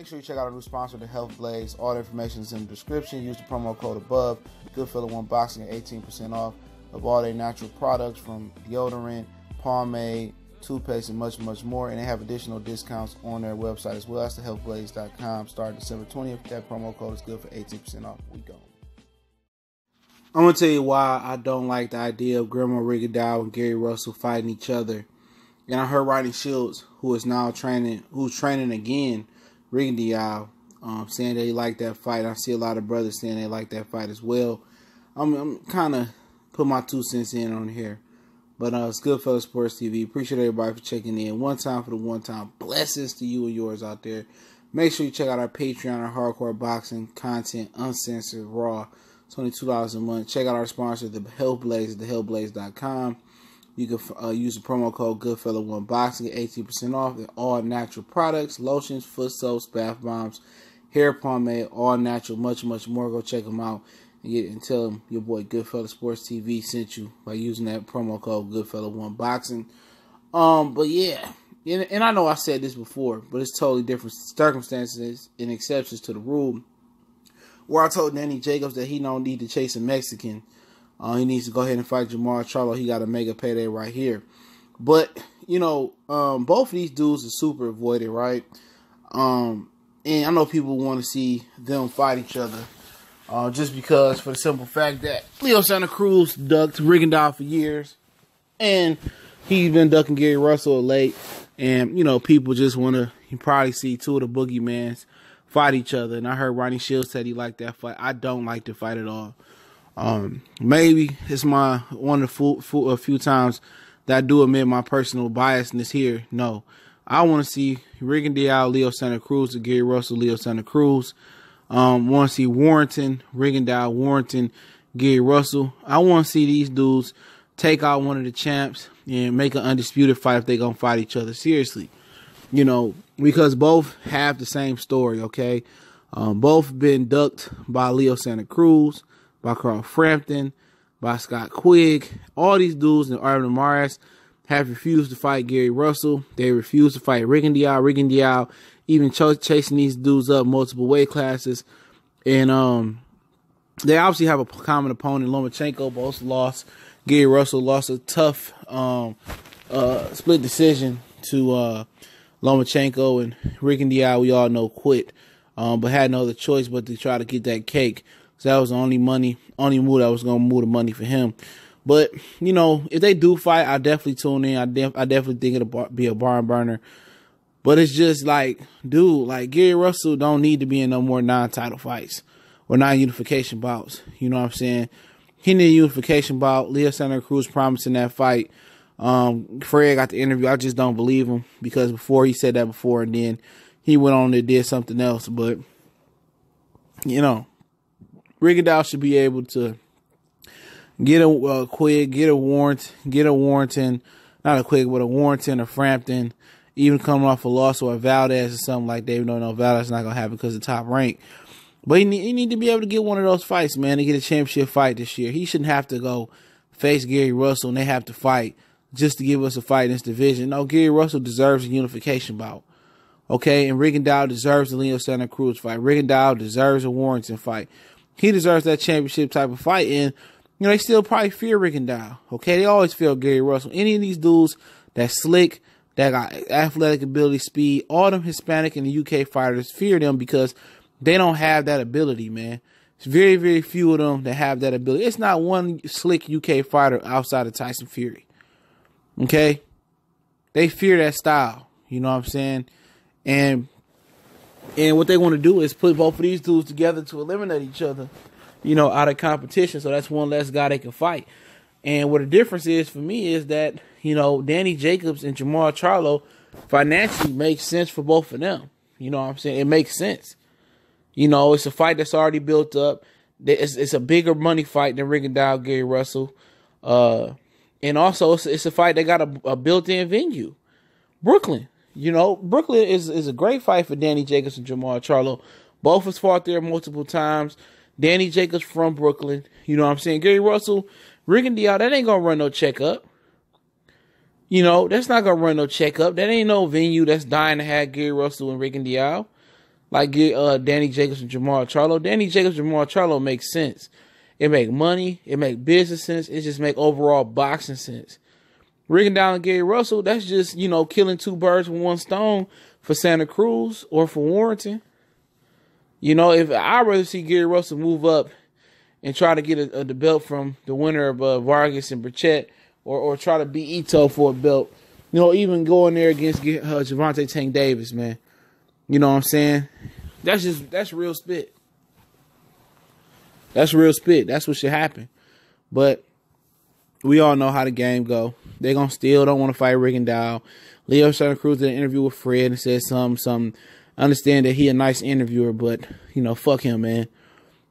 Make sure you check out our new sponsor, the Health Blaze. All the information is in the description. Use the promo code above. Goodfellow Unboxing at 18% off of all their natural products from deodorant, pomade, toothpaste, and much, much more. And they have additional discounts on their website as well. That's thehealthblaze.com. Starting December 20th. That promo code is good for 18% off. We go. I'm going to tell you why I don't like the idea of Guillermo Rigondeaux and Gary Russell fighting each other. And I heard Rodney Shields, who's training again, Rigondeaux, saying that he liked that fight. I see a lot of brothers saying they like that fight as well. I'm kind of put my 2 cents in on here. But it's Goodfellow Sports TV. Appreciate everybody for checking in. One time for the one time. Blessings to you and yours out there. Make sure you check out our Patreon, our hardcore boxing content, uncensored, raw. It's only $2 a month. Check out our sponsor, the Health Blaze, thehealthblaze.com. You can use the promo code Goodfellow Unboxing at 18% off. They're all natural products, lotions, foot soaps, bath bombs, hair pomade, all natural, much, much more. Go check them out and tell them your boy Goodfellow Sports TV sent you by using that promo code Goodfellow Unboxing. But yeah, and I know I said this before, but it's totally different circumstances and exceptions to the rule. Where I told Danny Jacobs that he don't need to chase a Mexican. He needs to go ahead and fight Jamar Charlo. He got a mega payday right here. But, both of these dudes are super avoided, right? And I know people want to see them fight each other. Just because, for the simple fact that Leo Santa Cruz ducked Rigondeaux for years. And he's been ducking Gary Russell late. And, people just want to probably see two of the boogeymans fight each other. And I heard Rodney Shields said he liked that fight. I don't like the fight at all. Maybe it's one of the few times that I do admit my personal biasness here. No, I want to see Rigondeaux, Leo Santa Cruz, or Gary Russell, Leo Santa Cruz. Want to see Warrington, Rigondeaux, Warrington, Gary Russell. I want to see these dudes take out one of the champs and make an undisputed fight if they're going to fight each other seriously. Because both have the same story, okay? Both been ducked by Leo Santa Cruz, by Carl Frampton, by Scott Quigg. All these dudes in Arvin Maras have refused to fight Gary Russell. They refused to fight Rigondeaux. Rigondeaux even chasing these dudes up multiple weight classes. And they obviously have a common opponent, Lomachenko. Both lost. Gary Russell lost a tough split decision to Lomachenko, and Rigondeaux, we all know, quit. But had no other choice but to try to get that cake. So that was the only move that was going to move the money for him. But, if they do fight, I definitely tune in. I definitely think it'll be a barn burner. But it's just dude, Gary Russell don't need to be in no more non-title fights or non-unification bouts. You know what I'm saying? He need a unification bout. Leo Santa Cruz promising that fight. Fred got the interview. I just don't believe him because before he said that before and then he went on and did something else. But, Rigondeaux should be able to get a Quigg, get a Warrington, not a Quigg, but a Warrington or Frampton, even coming off a loss or a Valdez or something like that. Even though no, Valdez is not going to happen because of the top rank. But he need to be able to get one of those fights, man, to get a championship fight this year. He shouldn't have to go face Gary Russell and they have to fight just to give us a fight in this division. No, Gary Russell deserves a unification bout. Okay, and Rigondeaux deserves the Leo Santa Cruz fight. Rigondeaux deserves a Warrington fight. He deserves that championship type of fight, and they still probably fear Rigondeaux. Okay, they always fear Gary Russell. Any of these dudes that's slick, that got athletic ability, speed, all them Hispanic and the UK fighters fear them because they don't have that ability, man. It's very, very few of them that have that ability. It's not one slick UK fighter outside of Tyson Fury. Okay, they fear that style. You know what I'm saying? And what they want to do is put both of these dudes together to eliminate each other, out of competition. So that's one less guy they can fight. And what the difference is for me is that, Danny Jacobs and Jamar Charlo financially makes sense for both of them. You know what I'm saying? It makes sense. It's a fight that's already built up. It's a bigger money fight than Rigondeaux, Gary Russell. And also it's a fight that got a built-in venue. Brooklyn. Brooklyn is a great fight for Danny Jacobs and Jamar Charlo. Both has fought there multiple times. Danny Jacobs from Brooklyn. You know what I'm saying? Gary Russell, Rigondeaux, that ain't going to run no checkup. That's not going to run no checkup. That ain't no venue that's dying to have Gary Russell and Rigondeaux. like get Danny Jacobs and Jamal Charlo. Danny Jacobs and Jamal Charlo makes sense. It make money. It make business sense. It just make overall boxing sense. Rigondeaux and Gary Russell, that's just, killing two birds with one stone for Santa Cruz or for Warrington. If I'd rather see Gary Russell move up and try to get the belt from the winner of Vargas and Burchett, or try to beat Ito for a belt. Even going there against Gervonta Tank Davis, man. You know what I'm saying? That's real spit. That's real spit. That's what should happen. But we all know how the game go. They don't want to fight Rigondeaux. Leo Santa Cruz did an interview with Fred and said something. Understand that he a nice interviewer, but, fuck him, man.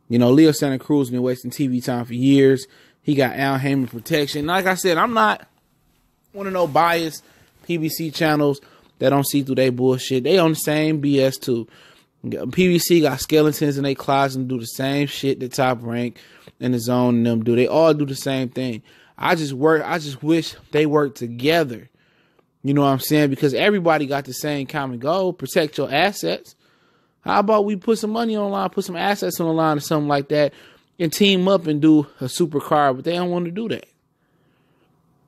Leo Santa Cruz been wasting TV time for years. He got Al Heyman protection. Like I said, I'm not one of no biased PBC channels that don't see through their bullshit. They on the same BS too. PBC got skeletons in their closet and do the same shit that Top Rank and the Zone and them do. They all do the same thing. I just wish they worked together. You know what I'm saying? Because everybody got the same common goal: protect your assets. How about we put some money on the line, put some assets on the line or something like that, and team up and do a super card? But they don't want to do that.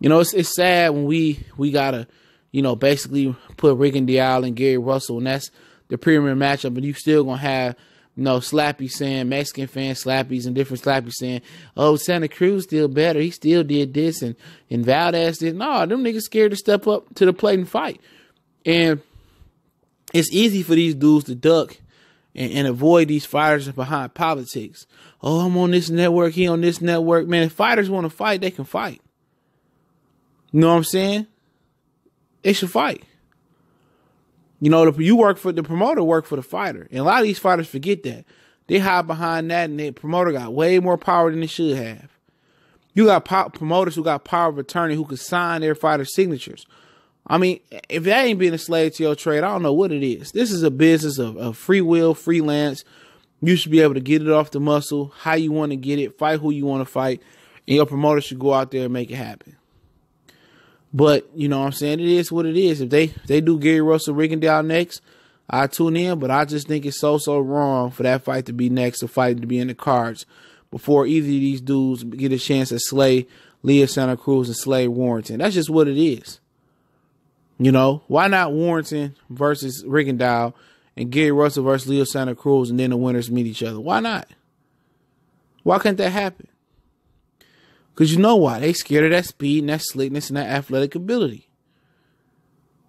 It's sad when we gotta, basically put Rigondeaux and Gary Russell, and that's the premier matchup, but you still gonna have, Slappy saying, Mexican fan Slappies and different Slappies saying, oh, Santa Cruz still better. He still did this and Valdez did. No, them niggas scared to step up to the plate and fight. And it's easy for these dudes to duck and avoid these fighters behind politics. Oh, I'm on this network, he on this network. Man, if fighters want to fight, they can fight. You know what I'm saying? They should fight. The promoter work for the fighter. And a lot of these fighters forget that. They hide behind that, and the promoter got way more power than they should have. You got promoters who got power of attorney who could sign their fighters' signatures. I mean, if that ain't being a slave to your trade, I don't know what it is. This is a business of free will, freelance. You should be able to get it off the muscle, how you want to get it, fight who you want to fight, and your promoter should go out there and make it happen. But, you know what I'm saying? It is what it is. If they do Gary Russell Rigondeaux next, I tune in. But I just think it's so wrong for that fight to be next, a fight to be in the cards before either of these dudes get a chance to slay Leo Santa Cruz and slay Warrington. That's just what it is. Why not Warrington versus Rigondeaux and Gary Russell versus Leo Santa Cruz, and then the winners meet each other? Why not? Why can't that happen? Because you know why? They scared of that speed and that slickness and that athletic ability.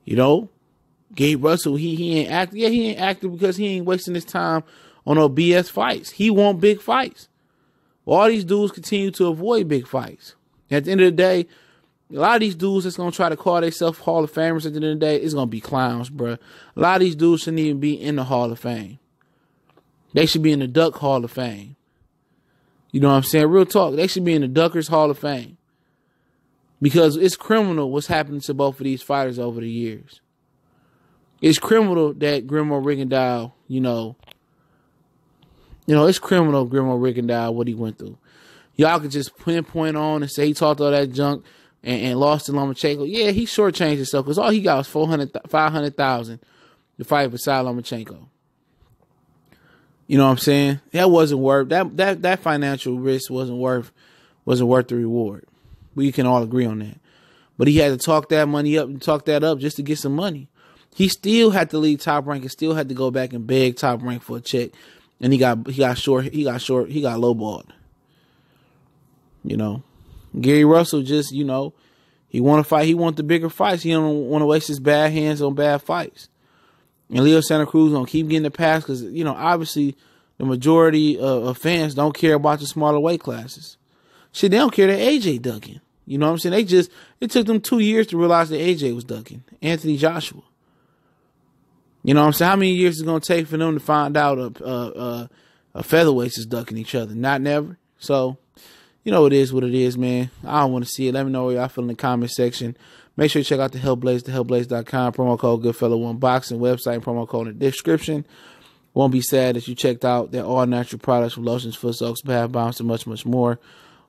Gary Russell, he ain't active. Yeah, he ain't active because he ain't wasting his time on no BS fights. He want big fights. All these dudes continue to avoid big fights. At the end of the day, a lot of these dudes that's going to try to call themselves Hall of Famers at the end of the day, it's going to be clowns, bro. A lot of these dudes shouldn't even be in the Hall of Fame. They should be in the Duck Hall of Fame. You know what I'm saying? Real talk. They should be in the Duckers Hall of Fame. Because it's criminal what's happening to both of these fighters over the years. It's criminal that Guillermo Rigondeaux, it's criminal Guillermo Rigondeaux, what he went through. Y'all could just pinpoint on and say he talked all that junk and lost to Lomachenko. Yeah, he shortchanged himself because all he got was $500,000 to fight beside Lomachenko. You know what I'm saying? That wasn't worth that financial risk wasn't worth the reward. We can all agree on that. But he had to talk that money up and talk that up just to get some money. He still had to leave Top Rank and still had to go back and beg Top Rank for a check. And he got lowballed. Gary Russell just, he want to fight. He want the bigger fights. He don't want to waste his bad hands on bad fights. And Leo Santa Cruz gonna keep getting the pass because, obviously the majority of fans don't care about the smaller weight classes. Shit, they don't care that AJ ducking. You know what I'm saying? It took them 2 years to realize that AJ was ducking. Anthony Joshua. You know what I'm saying? How many years is it gonna take for them to find out a featherweights is ducking each other? Not never. So, it is what it is, man. I don't want to see it. Let me know what y'all feel in the comment section. Make sure you check out the Hellblaze, thehellblaze.com, promo code Goodfellow1Boxing, website and promo code in the description. Won't be sad that you checked out their all-natural products from lotions, foot soaks, bath bombs, and much, much more.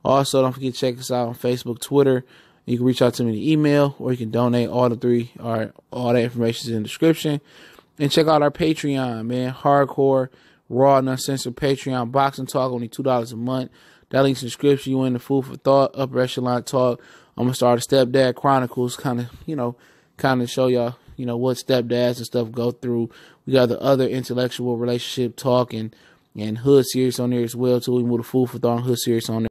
Also, don't forget to check us out on Facebook, Twitter. You can reach out to me in the email, or you can donate. All the three, or all that information is in the description. And check out our Patreon, man. Hardcore, raw, and uncensored Patreon. Boxing talk, only $2 a month. That link's in the description. You in the food for thought, upper echelon talk. I'm going to start a Stepdad Chronicles, kind of show y'all, what stepdads and stuff go through. We got the other intellectual relationship talk and hood series on there as well, too. We move the food for thought and hood series on there.